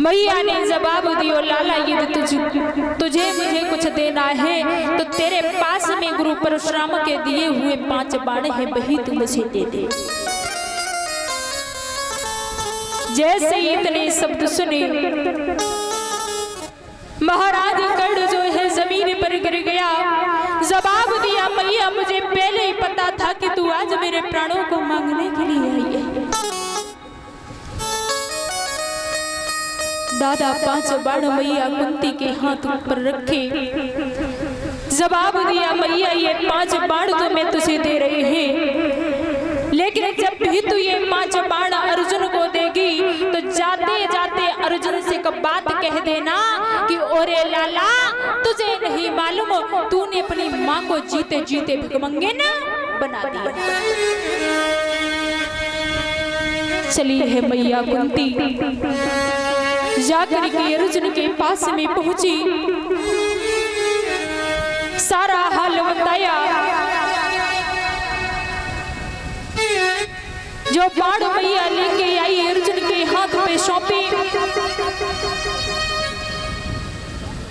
मैया ने जवाब दियो, लाला यदि तुझे मुझे कुछ देना है तो तेरे पास में गुरु परशुराम के दिए हुए 5 बाण है, वही तू मुझे दे दे। जैसे इतने शब्द सुने महाराज कर्ण जो है जमीन पर गिर गया। जवाब दिया, मैया मुझे पहले ही पता था कि तू आज मेरे प्राणों को मांगने के लिए आई है। दादा 5 बाण मैया कुंती के हाथ पर रखे। जवाब दिया, मैया ये 5 बाण तो मैं तुझे दे रही है, लेकिन जब भी तू ये 5 बाण अर्जुन को देगी तो जाते जाते अर्जुन से एक बात कह देना कि ओरे लाला तुझे नहीं मालूम तूने अपनी माँ को जीते जीते भिखमंगे ना बना दिया। चली है मैया कुंती, जाकर के अर्जुन के पास में पहुंची, सारा हाल बताया। जो बाण मैया लेके आई अर्जुन के हाथ पे सौंपी।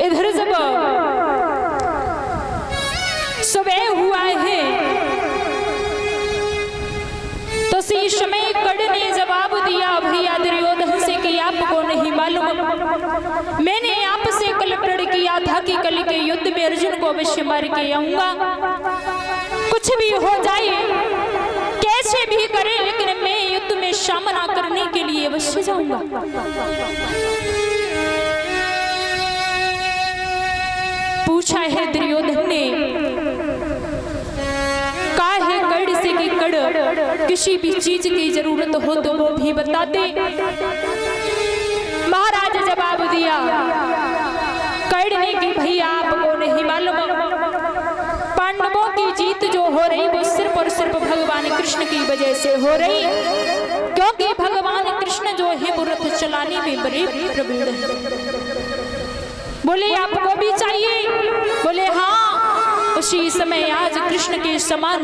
इधर जब सुबह हुआ है तो शीश में कर्ण ने जवाब दिया, भैया दुर्योधन से कि आपको नहीं मालूम मैंने आपसे कल प्रण किया था कि कल के युद्ध में अर्जुन को अवश्य मार के आऊंगा। कुछ भी हो जाए कैसे भी करे, लेकिन मैं युद्ध में सामना करने के लिए अवश्य जाऊंगा। पूछा है दुर्योधन ने, काहे कर्ण से कि कर्ण किसी भी चीज की जरूरत हो तो वो भी बता दे। महाराज जवाब दिया कर्ण ने कि भैया आपको नहीं मालूम पांडवों की जीत जो हो रही वो सिर्फ और सिर्फ भगवान कृष्ण की वजह से हो रही, क्योंकि भगवान कृष्ण जो है वो रथ चलाने में बड़े प्रवीण हैं। बोले आपको भी चाहिए? बोले हाँ। उसी समय आज कृष्ण के समान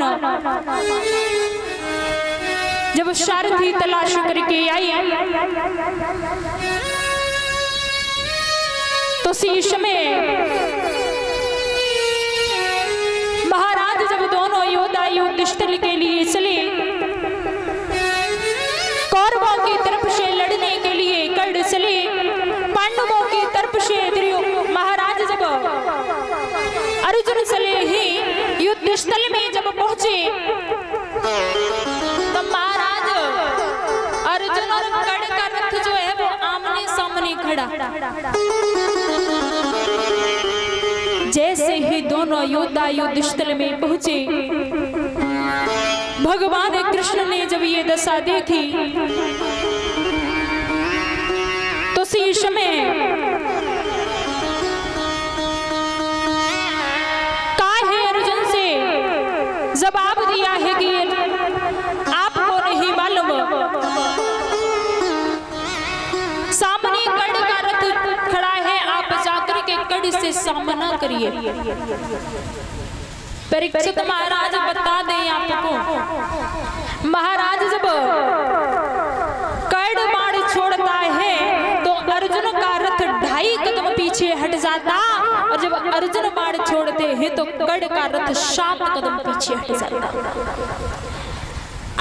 जब सारथी तलाश करके आई तो शीश में महाराज जब दोनों योद्धा युद्ध स्थल के लिए चले, कौरवों की तरफ से लड़ने के लिए कर्ण चले, पांडवों की तरफ से महाराज जब अर्जुन चले ही युद्ध स्थल में जब पहुंचे तो महाराज अर्जुन और कर्ण का रथ जो है वो आमने सामने खड़ा। जैसे ही दोनों योद्धा युद्ध स्थल में पहुंचे, भगवान कृष्ण ने जब ये दशा देखी तो शीश में काहे अर्जुन से जवाब दिया है कि आपको नहीं मालूम सामने कर्ण का रथ खड़ा है, आप जाकर के कर्ण से सामना करिए। परीक्षित महाराज बता दें आपको, महाराज जब कर्ण बाण छोड़ता है तो अर्जुन का रथ 2.5 कदम पीछे हट जाता, और जब अर्जुन बाण छोड़ते हैं तो कर्ण का रथ 7 कदम पीछे हट जाता।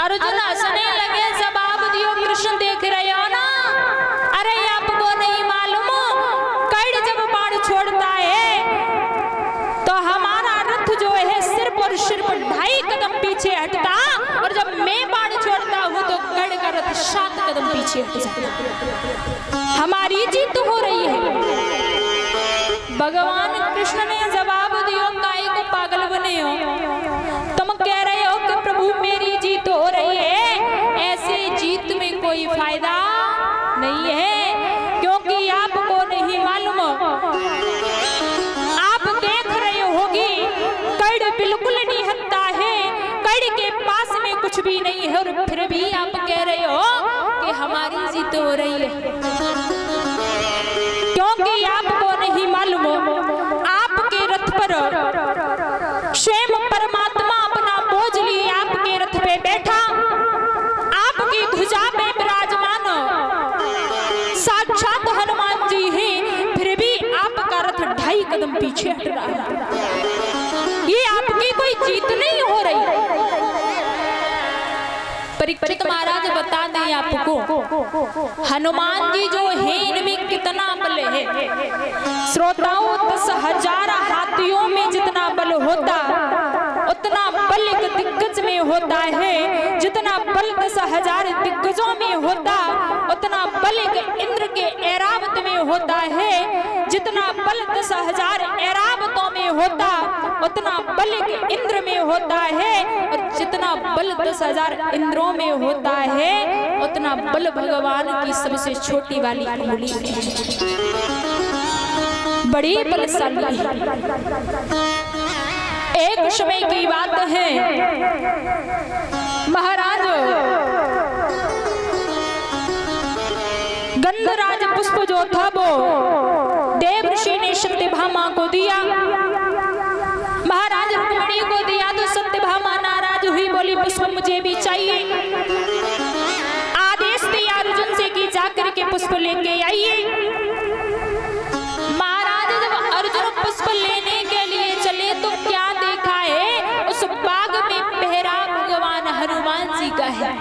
अर्जुन हंसने लगे, जवाब दियो कृष्ण देख रहे हो ना? अरे आपको नहीं मालूम कर्ण जब बाण छोड़ता है तो हमारा रथ जो है सिर्फ और सिर्फ 2.5 कदम पीछे हटता, और जब मैं बाण छोड़ता हूँ तो कर्ण का रथ 7 कदम पीछे हट जाता। हमारी जीत हो रही है। भगवान कृष्ण ने जवाब दियो, काहे को पागल बने हो? तुम कह रहे हो कि प्रभु मेरी जीत हो रही है, ऐसे जीत में कोई फायदा नहीं है, क्योंकि आपको नहीं मालूम, आप देख रहे होगी कर्ण बिल्कुल नहीं हटता है, कर्ण के पास में कुछ भी नहीं है, और फिर भी आप कह रहे हो कि हमारी जीत हो रही है, क्योंकि आपको नहीं मालूम आपके रथ पर स्वयं परमात्मा अपना बोझ लिए आपके रथ पे बैठा, आपकी ध्वजा पे विराजमान साक्षात हनुमान पीछे हट रहा है। ये आपकी कोई जीत नहीं हो रही। परीक्षित महाराज बता दें आपको, हनुमान जी जो है इनमें कितना बल है। श्रोताओं, 10,000 हाथियों में जितना बल होता उतना बल एक दिग्गज में होता है। जितना बल 10,000 दिग्गजों में होता उतना बल एक इंद्र के ऐरावत में होता है। जितना बल 10,000 ऐरावतों में होता उतना बल एक इंद्र में होता है। और जितना बल 10,000 इंद्रों में होता है उतना बल भगवान की सबसे छोटी वाली उंगली में है। बड़ी बलशाली है। एक समय की बात है, महाराज गंधराज पुष्प जो था वो देव ऋषि ने सत्यभामा को दिया। महाराज रुक्मिणी को दिया तो सत्यभामा नाराज हुई, बोली पुष्प मुझे भी चाहिए। आदेश दिया अर्जुन से कि जाकर के पुष्प लेके आइए। महाराज जब अर्जुन पुष्प लेने के लिए चले तो क्या देखा है, उस बाग में पहरा भगवान हनुमान जी का है।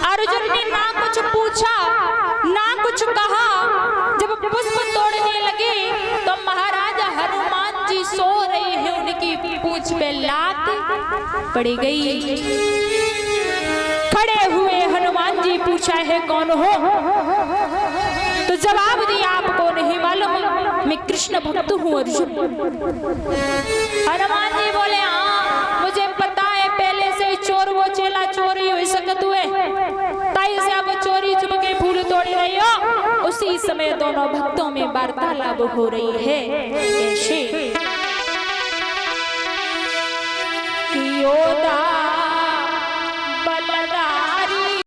अर्जुन ने ना कुछ पूछा ना कुछ कहा। जब पुष्प तोड़ने लगे तो महाराज हनुमान जी सो रहे हैं, उनकी पूंछ पे लात पड़ गई। खड़े हुए हनुमान जी पूछा है कौन हो, तो जवाब दिया आपको नहीं मालूम, मैं कृष्ण भक्त हूँ अर्जुन। हनुमान जी बोले हाँ मुझे पता है, पहले से चोर वो चेला चोरी हो सकत हुए, ताई से आप चोरी चुपके फूल तोड़ रही हो। उसी समय दोनों भक्तों में वार्तालाप हो रही है। ऐसे